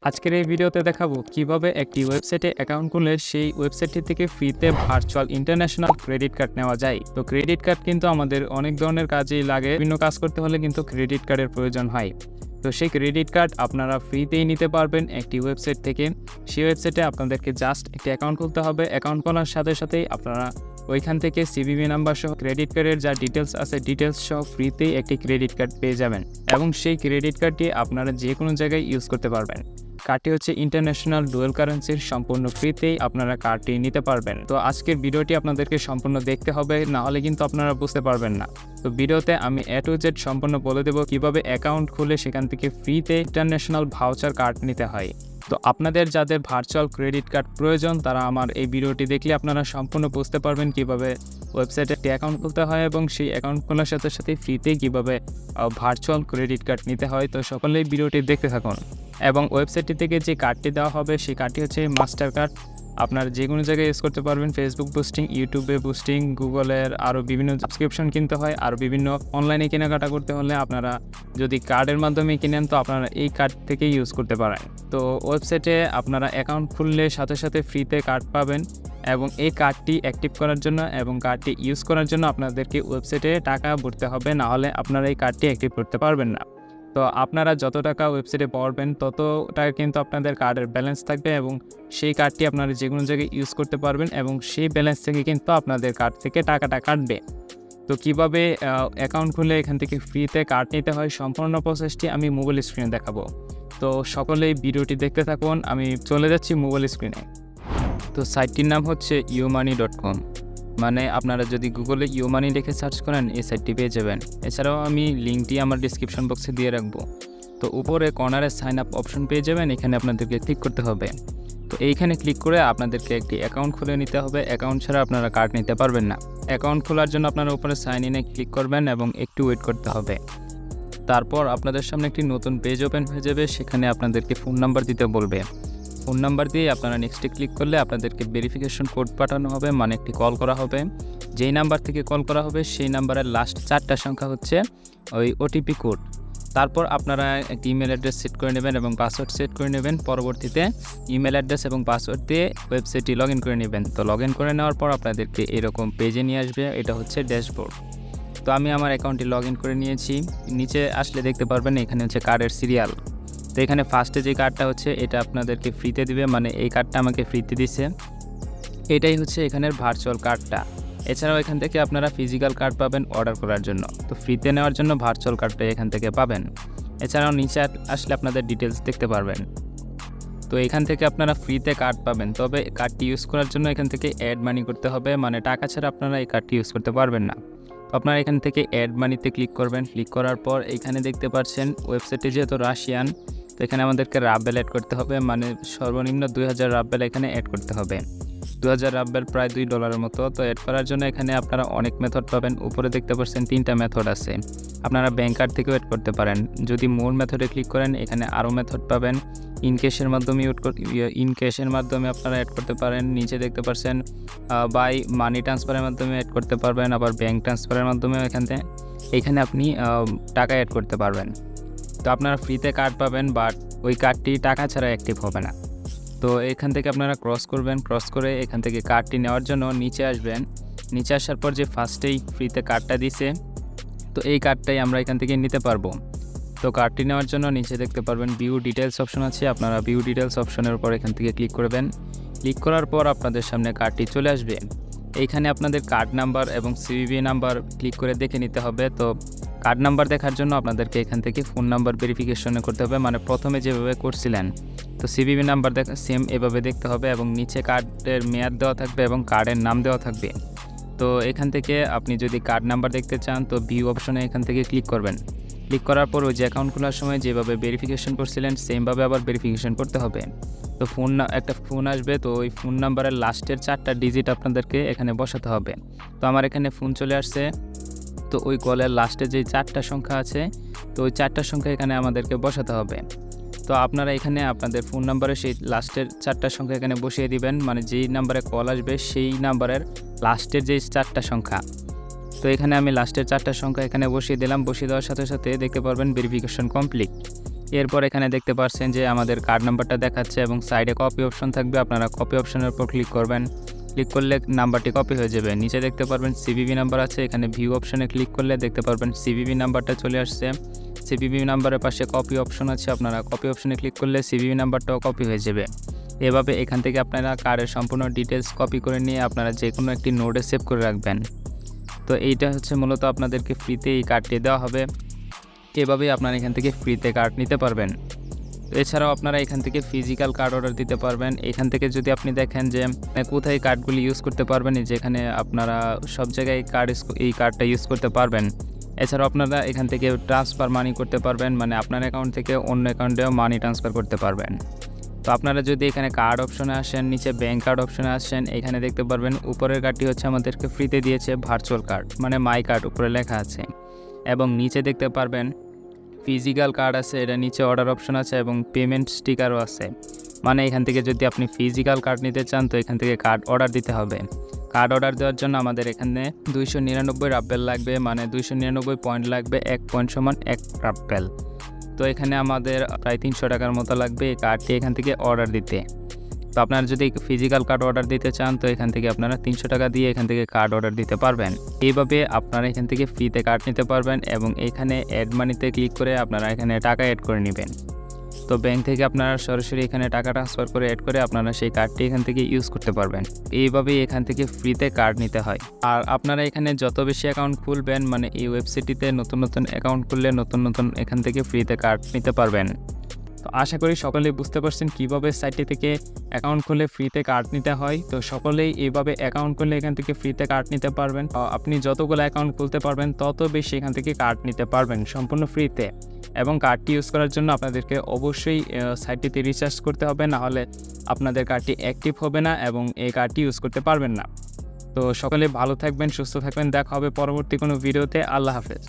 আজকের এই ভিডিওতে দেখাবো কিভাবে একটি ওয়েবসাইটে অ্যাকাউন্ট খুলে সেই ওয়েবসাইটটি থেকে ফ্রিতে ভার্চুয়াল ইন্টারন্যাশনাল ক্রেডিট কার্ড নেওয়া যায়। তো ক্রেডিট কার্ড কিন্তু আমাদের অনেক ধরনের কাজেই লাগে, বিভিন্ন কাজ করতে হলে কিন্তু ক্রেডিট কার্ডের প্রয়োজন হয়। তো সেই ক্রেডিট কার্ড আপনারা ফ্রিতেই নিতে পারবেন একটি ওয়েবসাইট থেকে। সেই ওয়েবসাইটে আপনাদেরকে জাস্ট একটি অ্যাকাউন্ট খুলতে হবে। অ্যাকাউন্ট খোলার সাথে সাথেই আপনারা ওইখান থেকে সিভিভি নাম্বার সহ ক্রেডিট কার্ডের যা ডিটেলস আছে ডিটেলস সহ ফ্রিতেই একটি ক্রেডিট কার্ড পেয়ে যাবেন এবং সেই ক্রেডিট কার্ডটি আপনারা যে কোনো জায়গায় ইউজ করতে পারবেন। কার্ডটি হচ্ছে ইন্টারন্যাশনাল ডুয়াল কারেন্সির, সম্পূর্ণ ফ্রিতেই আপনারা কার্ডটি নিতে পারবেন। তো আজকের ভিডিওটি আপনাদেরকে সম্পূর্ণ দেখতে হবে, না হলে কিন্তু আপনারা বুঝতে পারবেন না। তো ভিডিওতে আমি A to Z সম্পূর্ণ বলে দেবো কিভাবে অ্যাকাউন্ট খুলে সেখান থেকে ফ্রিতে ইন্টারন্যাশনাল ভাউচার কার্ড নিতে হয়। তো আপনাদের যাদের ভার্চুয়াল ক্রেডিট কার্ড প্রয়োজন তারা আমার এই ভিডিওটি দেখলে আপনারা সম্পূর্ণ বুঝতে পারবেন কিভাবে ওয়েবসাইটে একটি অ্যাকাউন্ট খুলতে হয় এবং সেই অ্যাকাউন্ট খোলার সাথে সাথে ফ্রিতেই কিভাবে ভার্চুয়াল ক্রেডিট কার্ড নিতে হয়। তো সকলেই ভিডিওটি দেখতে থাকুন। এবং ওয়েবসাইটটি থেকে যে কার্ডটি দেওয়া হবে সেই কার্ডটি হচ্ছে মাস্টার কার্ড। আপনারা যে কোনো জায়গায় ইউজ করতে পারবেন, ফেসবুক বুস্টিং, ইউটিউবে বুস্টিং, গুগলের আরও বিভিন্ন সাবস্ক্রিপশন কিনতে হয়, আরও বিভিন্ন অনলাইনে কেনাকাটা করতে হলে আপনারা যদি কার্ডের মাধ্যমে কিনেন তো আপনারা এই কার্ড থেকে ইউজ করতে পারেন। তো ওয়েবসাইটে আপনারা অ্যাকাউন্ট খুললে সাথে সাথে ফ্রিতে কার্ড পাবেন এবং এই কার্ডটি অ্যাক্টিভ করার জন্য এবং কার্ডটি ইউজ করার জন্য আপনাদেরকে ওয়েবসাইটে টাকা ভরতে হবে, না হলে আপনারা এই কার্ডটি অ্যাক্টিভ করতে পারবেন না। তো আপনারা যত টাকা ওয়েবসাইটে পাবেন তত টাকা কিন্তু আপনাদের কার্ডের ব্যালেন্স থাকবে এবং সেই কার্ডটি আপনারা যে কোনো জায়গায় ইউজ করতে পারবেন এবং সেই ব্যালেন্স থেকে কিন্তু আপনাদের কার্ড থেকে টাকাটা কাটবে। তো কীভাবে অ্যাকাউন্ট খুলে এখান থেকে ফ্রিতে কার্ড নিতে হয় সম্পূর্ণ প্রসেসটি আমি মোবাইল স্ক্রিনে দেখাবো। তো সকলেই ভিডিওটি দেখতে থাকুন। আমি চলে যাচ্ছি মোবাইল স্ক্রিনে। তো সাইটটির নাম হচ্ছে youmani.com, মানে আপনারা যদি গুগলে ইউমানি লিখে সার্চ করেন এই সাইটটি পেয়ে যাবেন। এছাড়াও আমি লিঙ্কটি আমার ডিসক্রিপশন বক্সে দিয়ে রাখবো। তো উপরে কর্নারে সাইন আপ অপশন পেয়ে যাবেন, এখানে আপনাদেরকে ক্লিক করতে হবে। তো এইখানে ক্লিক করে আপনাদেরকে একটি অ্যাকাউন্ট খুলে নিতে হবে। অ্যাকাউন্ট ছাড়া আপনারা কার্ড নিতে পারবেন না। অ্যাকাউন্ট খোলার জন্য আপনারা উপরে সাইন ইনে ক্লিক করবেন এবং একটু ওয়েট করতে হবে। তারপর আপনাদের সামনে একটি নতুন পেজ ওপেন হয়ে যাবে, সেখানে আপনাদেরকে ফোন নাম্বার দিতে বলবে। ফোন নাম্বার দিয়ে আপনারা নেক্সটে ক্লিক করলে আপনাদেরকে ভেরিফিকেশন কোড পাঠানো হবে, মানে একটি কল করা হবে। যেই নাম্বার থেকে কল করা হবে সেই নাম্বারের লাস্ট 4টা সংখ্যা হচ্ছে ওই ওটিপি কোড। তারপর আপনারা একটি ইমেল অ্যাড্রেস সেট করে নেবেন এবং পাসওয়ার্ড সেট করে নেবেন। পরবর্তীতে ইমেল অ্যাড্রেস এবং পাসওয়ার্ড দিয়ে ওয়েবসাইটটি লগ ইন করে নেবেন। তো লগ ইন করে নেওয়ার পর আপনাদেরকে এরকম পেজে নিয়ে আসবে, এটা হচ্ছে ড্যাশবোর্ড। তো আমি আমার অ্যাকাউন্টটি লগ ইন করে নিয়েছি। নিচে আসলে দেখতে পারবেন এখানে হচ্ছে কার্ডের সিরিয়াল। তো এখানে ফার্স্টে যে কার্ডটা হচ্ছে এটা আপনাদেরকে ফ্রিতে দিবে, মানে এই কার্ডটা আমাকে ফ্রিতে দিছে, এটাই হচ্ছে এখানের ভার্চুয়াল কার্ডটা। এছাড়াও এখান থেকে আপনারা ফিজিক্যাল কার্ড পাবেন অর্ডার করার জন্য। তো ফ্রিতে নেওয়ার জন্য ভার্চুয়াল কার্ডটা এখান থেকে পাবেন। এছাড়াও নিচে আসলে আপনাদের ডিটেলস দেখতে পারবেন। তো এখান থেকে আপনারা ফ্রিতে কার্ড পাবেন, তবে কার্ডটি ইউজ করার জন্য এখান থেকে অ্যাড মানি করতে হবে, মানে টাকা ছাড়া আপনারা এই কার্ডটি ইউজ করতে পারবেন না। তো আপনারা এখান থেকে অ্যাড মানিতে ক্লিক করবেন। ক্লিক করার পর এখানে দেখতে পাচ্ছেন ওয়েবসাইটে যেহেতু রাশিয়ান, তো এখানে আমাদেরকে রাবেল অ্যাড করতে হবে, মানে সর্বনিম্ন 2000 রাবেল এখানে অ্যাড করতে হবে। 2000 রাবেল প্রায় $2 মতো। তো অ্যাড করার জন্য এখানে আপনারা অনেক মেথড পাবেন। উপরে দেখতে পাচ্ছেন 3টা মেথড আছে। আপনারা ব্যাঙ্ক কার্ড থেকেও অ্যাড করতে পারেন। যদি মোর মেথডে ক্লিক করেন এখানে আরও মেথড পাবেন। ইনক্যাশের মাধ্যমে আপনারা অ্যাড করতে পারেন। নিচে দেখতে পাচ্ছেন বাই মানি ট্রান্সফারের মাধ্যমে অ্যাড করতে পারবেন, আবার ব্যাঙ্ক ট্রান্সফারের মাধ্যমেও এখানে আপনি টাকা অ্যাড করতে পারবেন। তো আপনারা ফ্রিতে কার্ড পাবেন, বাট ওই কার্ডটি টাকা ছাড়া অ্যাক্টিভ হবে না। তো এখান থেকে আপনারা ক্রস করবেন। ক্রস করে এখান থেকে কার্ডটি নেওয়ার জন্য নিচে আসবেন। নিচে আসার পর যে ফার্স্টেই ফ্রিতে কার্ডটা দিছে, তো এই কার্ডটাই আমরা এখান থেকে নিতে পারবো। তো কার্ডটি নেওয়ার জন্য নিচে দেখতে পারবেন ভিউ ডিটেলস অপশন আছে। আপনারা ভিউ ডিটেলস অপশনের উপর এখান থেকে ক্লিক করবেন। ক্লিক করার পর আপনাদের সামনে কার্ডটি চলে আসবে। এইখানে আপনাদের কার্ড নাম্বার এবং সিভিভি নাম্বার ক্লিক করে দেখে নিতে হবে। তো কার্ড নাম্বার দেখার জন্য আপনাদেরকে এখান থেকে ফোন নাম্বার ভেরিফিকেশন করতে হবে, মানে প্রথমে যেভাবে করছিলেন। তো সিভিভি নাম্বার দেখা সেম এভাবে দেখতে হবে এবং নিচে কার্ডের মেয়াদ দেওয়া থাকবে এবং কার্ডের নাম দেওয়া থাকবে। তো এখান থেকে আপনি যদি কার্ড নাম্বার দেখতে চান তো ভিউ অপশনে এখান থেকে ক্লিক করবেন। ক্লিক করার পর ওই যে অ্যাকাউন্ট খোলার সময় যেভাবে ভেরিফিকেশন করছিলেন সেমভাবে আবার ভেরিফিকেশন করতে হবে। তো একটা ফোন আসবে, তো ওই ফোন নাম্বারের লাস্টের 4টা ডিজিট আপনাদেরকে এখানে বসাতে হবে। তো আমার এখানে ফোন চলে আসছে। তো ওই কলের লাস্টে যে 4টা সংখ্যা আছে, তো ওই 4টা সংখ্যা এখানে আমাদেরকে বসাতে হবে। তো আপনারা এখানে আপনাদের ফোন নাম্বারে সেই লাস্টের 4টা সংখ্যা এখানে বসিয়ে দিবেন, মানে যেই নাম্বারে কল আসবে সেই নাম্বারের লাস্টের যেই 4টা সংখ্যা। তো এখানে আমি লাস্টের 4টা সংখ্যা এখানে বসিয়ে দিলাম। বসিয়ে দেওয়ার সাথে সাথে দেখতে পারবেন ভেরিফিকেশন কমপ্লিট। এরপর এখানে দেখতে পাচ্ছেন যে আমাদের কার্ড নাম্বারটা দেখাচ্ছে এবং সাইডে কপি অপশন থাকবে, আপনারা কপি অপশনের উপর ক্লিক করবেন। ক্লিক করলে নাম্বারটি কপি হয়ে যাবে। নিচে দেখতে পারবেন সিভিভি নাম্বার আছে, এখানে ভিউ অপশনে ক্লিক করলে দেখতে পারবেন সিভিভি নাম্বারটা চলে আসছে। সিভিভি নাম্বারের পাশে কপি অপশন আছে, আপনারা কপি অপশনে ক্লিক করলে সিভিভি নাম্বারটাও কপি হয়ে যাবে। এভাবে এখান থেকে আপনারা কার্ডের সম্পূর্ণ ডিটেলস কপি করে নিয়ে আপনারা যে কোনো একটি নোটে সেভ করে রাখবেন। তো এইটা হচ্ছে মূলত আপনাদেরকে ফ্রিতে এই কার্ডটি দেওয়া হবে। এভাবেই আপনারা এখান থেকে ফ্রিতে কার্ড নিতে পারবেন। এছাড়াও আপনারা এখান থেকে ফিজিক্যাল কার্ড অর্ডার দিতে পারবেন। এখান থেকে যদি আপনি দেখেন যে কোথায় কার্ডগুলি ইউজ করতে পারবেন, যেখানে আপনারা সব জায়গায় এই কার্ডটা ইউজ করতে পারবেন। এছাড়াও আপনারা এখান থেকে ট্রান্সফার মানি করতে পারবেন, মানে আপনার অ্যাকাউন্ট থেকে অন্য অ্যাকাউন্টেও মানি ট্রান্সফার করতে পারবেন। তো আপনারা যদি এখানে কার্ড অপশনে আসেন, নিচে ব্যাঙ্ক কার্ড অপশনে আসেন, এখানে দেখতে পারবেন উপরের কার্ডটি হচ্ছে আমাদেরকে ফ্রিতে দিয়েছে ভার্চুয়াল কার্ড, মানে মাই কার্ড উপরে লেখা আছে। এবং নিচে দেখতে পারবেন ফিজিক্যাল কার্ড আছে, এটা নিচে অর্ডার অপশন আছে এবং পেমেন্ট স্টিকারও আছে। মানে এখান থেকে যদি আপনি ফিজিক্যাল কার্ড নিতে চান তো এখান থেকে কার্ড অর্ডার দিতে হবে। কার্ড অর্ডার দেওয়ার জন্য আমাদের এখানে 299 রাব্বেল লাগবে, মানে 299 পয়েন্ট লাগবে, 1 পয়েন্ট সমান 1 রাব্বেল। তো এখানে আমাদের প্রায় 300 টাকার মতো লাগবে এই কার্ডটি এখান থেকে অর্ডার দিতে। তো আপনারা যদি ফিজিক্যাল কার্ড অর্ডার দিতে চান তো এখান থেকে আপনারা 300 টাকা দিয়ে এখান থেকে কার্ড অর্ডার দিতে পারবেন। এইভাবে আপনারা এখান থেকে ফ্রিতে কার্ড নিতে পারবেন এবং এখানে অ্যাড মানিতে ক্লিক করে আপনারা এখানে টাকা অ্যাড করে নেবেন। তো ব্যাংক থেকে আপনারা সরাসরি এখানে টাকা ট্রান্সফার করে অ্যাড করে আপনারা সেই কার্ডটি এখান থেকে ইউজ করতে পারবেন। এইভাবেই এখান থেকে ফ্রিতে কার্ড নিতে হয়। আর আপনারা এখানে যত বেশি অ্যাকাউন্ট খুলবেন, মানে এই ওয়েবসাইটটিতে নতুন নতুন অ্যাকাউন্ট খুললে নতুন নতুন এখান থেকে ফ্রিতে কার্ড নিতে পারবেন। তো আশা করি সকলেই বুঝতে পারছেন কীভাবে সাইটটি থেকে অ্যাকাউন্ট খুলে ফ্রিতে কার্ড নিতে হয়। তো সকলেই এইভাবে অ্যাকাউন্ট খুললে এখান থেকে ফ্রিতে কার্ড নিতে পারবেন। আপনি যতগুলো অ্যাকাউন্ট খুলতে পারবেন তত বেশি এখান থেকে কার্ড নিতে পারবেন সম্পূর্ণ ফ্রিতে। এবং কার্ডটি ইউজ করার জন্য আপনাদেরকে অবশ্যই সাইটটিতে রিচার্জ করতে হবে, না হলে আপনাদের কার্ডটি অ্যাক্টিভ হবে না এবং এই কার্ডটি ইউজ করতে পারবেন না। তো সকলে ভালো থাকবেন, সুস্থ থাকবেন, দেখা হবে পরবর্তী কোনো ভিডিওতে। আল্লাহ হাফেজ।